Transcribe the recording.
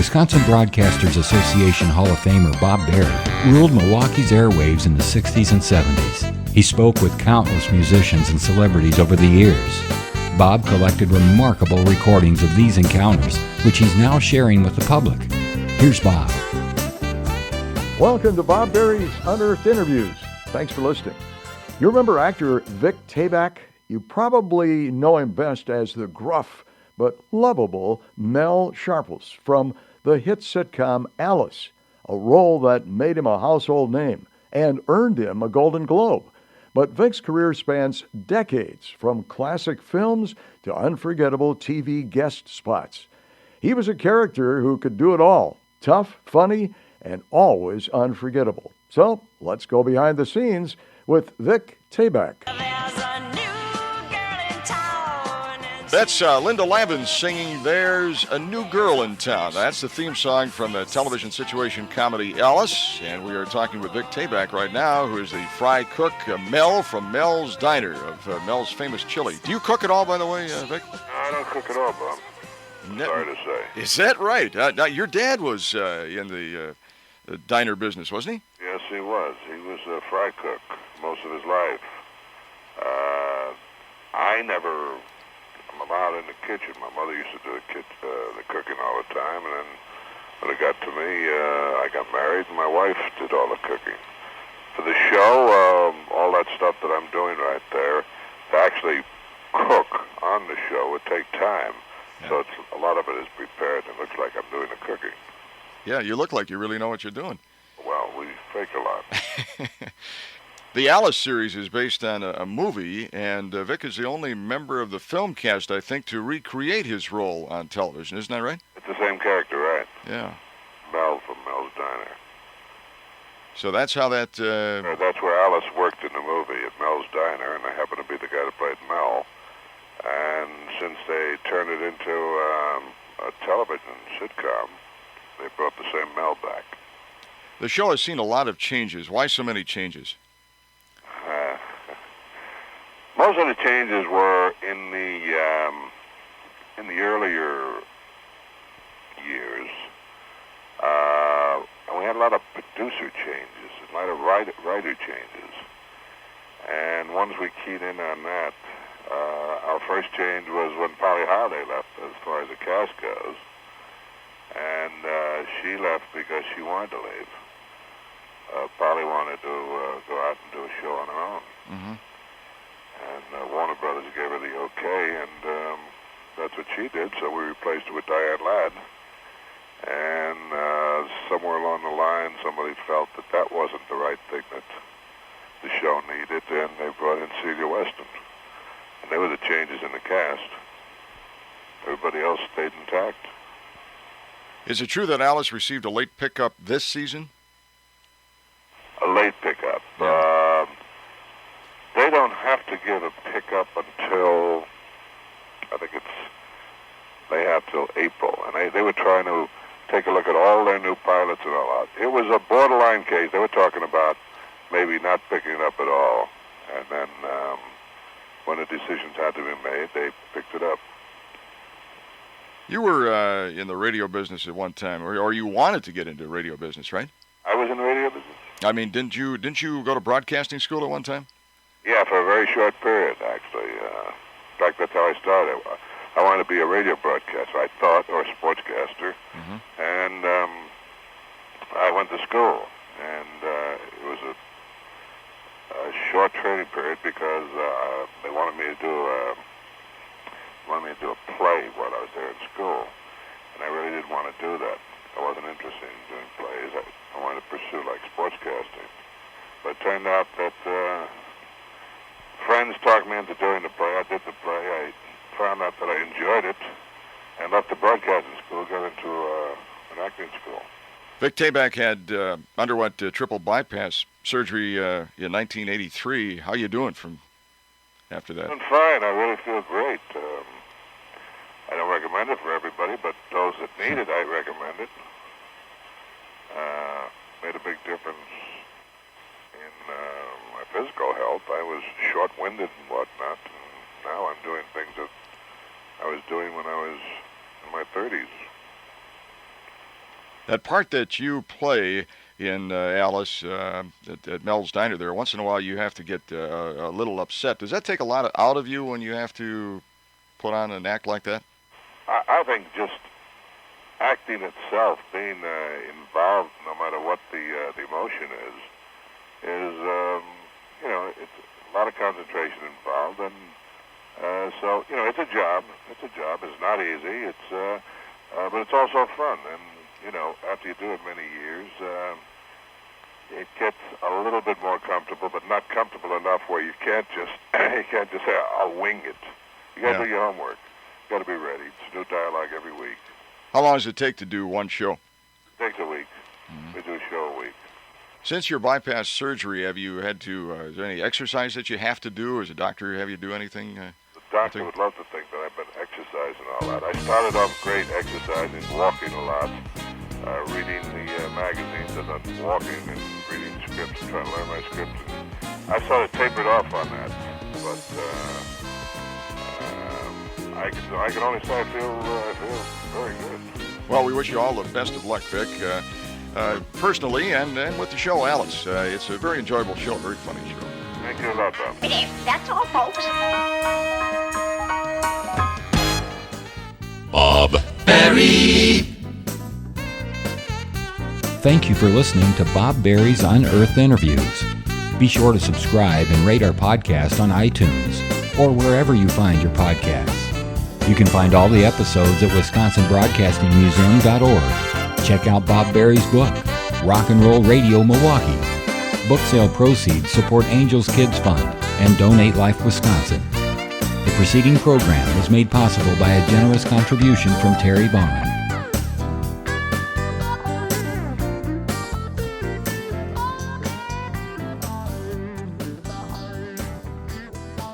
Wisconsin Broadcasters Association Hall of Famer Bob Berry ruled Milwaukee's airwaves in the 60s and 70s. He spoke with countless musicians and celebrities over the years. Bob collected remarkable recordings of these encounters, which he's now sharing with the public. Here's Bob. Welcome to Bob Berry's Unearthed Interviews. Thanks for listening. You remember actor Vic Tayback? You probably know him best as the gruff but lovable Mel Sharples from the hit sitcom Alice, a role that made him a household name and earned him a Golden Globe. But Vic's career spans decades, from classic films to unforgettable TV guest spots. He was a character who could do it all, tough, funny, and always unforgettable. So let's go behind the scenes with Vic Tayback. That's Linda Lavin singing There's a New Girl in Town. That's the theme song from the television situation comedy Alice. And we are talking with Vic Tayback right now, who is the fry cook, Mel from Mel's Diner, of Mel's famous chili. Do you cook at all, by the way, Vic? I don't cook at all, Bob. Sorry to say. Is that right? Now, your dad was in the diner business, wasn't he? Yes, he was. He was a fry cook most of his life. I never... I'm allowed in the kitchen. My mother used to do the cooking all the time, and then when it got to me, I got married, and my wife did all the cooking. For the show, all that stuff that I'm doing right there, to actually cook on the show would take time. Yeah. So a lot of it is prepared, and it looks like I'm doing the cooking. Yeah, you look like you really know what you're doing. Well, we fake a lot. The Alice series is based on a movie, and Vic is the only member of the film cast, I think, to recreate his role on television. Isn't that right? It's the same character, right? Yeah. Mel from Mel's Diner. So that's how that... That's where Alice worked in the movie, at Mel's Diner, and I happen to be the guy that played Mel. And since they turned it into a television sitcom, they brought the same Mel back. The show has seen a lot of changes. Why so many changes? Most of the changes were in the earlier years. And we had a lot of producer changes, a lot of writer changes. And once we keyed in on that, our first change was when Polly Holiday left, as far as the cast goes. And she left because she wanted to leave. Polly wanted to go out and do a show on her own. Mm-hmm. And Warner Brothers gave her the okay, and that's what she did, so we replaced her with Diane Ladd. And somewhere along the line, somebody felt that that wasn't the right thing that the show needed, and they brought in Celia Weston. And they were the changes in the cast. Everybody else stayed intact. Is it true that Alice received a late pickup this season? A late pickup. Yeah. They don't have to give a pickup until, I think they have till April. And they were trying to take a look at all their new pilots and all that. It was a borderline case. They were talking about maybe not picking it up at all. And then when the decisions had to be made, they picked it up. You were in the radio business at one time, or you wanted to get into radio business, right? I was in the radio business. I mean, didn't you go to broadcasting school at one time? Yeah, for a very short period, actually. In fact, that's how I started. I wanted to be a radio broadcaster, I thought, or a sportscaster. Mm-hmm. And I went to school, and it was a short training period because they wanted me to do a play while I was there in school, and I really didn't want to do that. I wasn't interested in doing plays. I wanted to pursue like sportscasting, but it turned out that friends talked me into doing the play. I did the play. I found out that I enjoyed it, and left the broadcasting school, got into an acting school. Vic Tayback had underwent triple bypass surgery in 1983. How you doing from after that? I'm fine. I really feel great. I don't recommend it for everybody, but those that need it, I recommend it. Made a big difference in my physical health. I was short-winded and whatnot, and now I'm doing things that I was doing when I was in my 30s. That part that you play in Alice at Mel's Diner there, once in a while you have to get a little upset. Does that take a lot out of you when you have to put on an act like that? I think just acting itself, being involved, no matter what the emotion is it's a lot of concentration involved, and so it's a job. It's a job. It's not easy. But it's also fun, and after you do it many years, it gets a little bit more comfortable, but not comfortable enough where you can't just say, "I'll wing it." You got to do your homework. You got to be ready. It's new dialogue every week. How long does it take to do one show? It takes a week. We do a show a week. Since your bypass surgery, have you had to, is there any exercise that you have to do, or does a doctor have you do anything? The doctor would love to think that I've been exercising all that. I started off great exercising, walking a lot, reading the magazines, and then walking and reading scripts, trying to learn my scripts. And I sort of tapered off on that, but I can only say I feel very good. Well, we wish you all the best of luck, Vic. Personally and with the show, Alice. It's a very enjoyable show, very funny show. Thank you a lot, Bob. That's all, folks. Bob Berry. Thank you for listening to Bob Berry's Unearthed Interviews. Be sure to subscribe and rate our podcast on iTunes or wherever you find your podcasts. You can find all the episodes at WisconsinBroadcastingMuseum.org. Check out Bob Berry's book, Rock and Roll Radio Milwaukee. Book sale proceeds support Angels Kids Fund and Donate Life Wisconsin. The preceding program was made possible by a generous contribution from Terry Bond.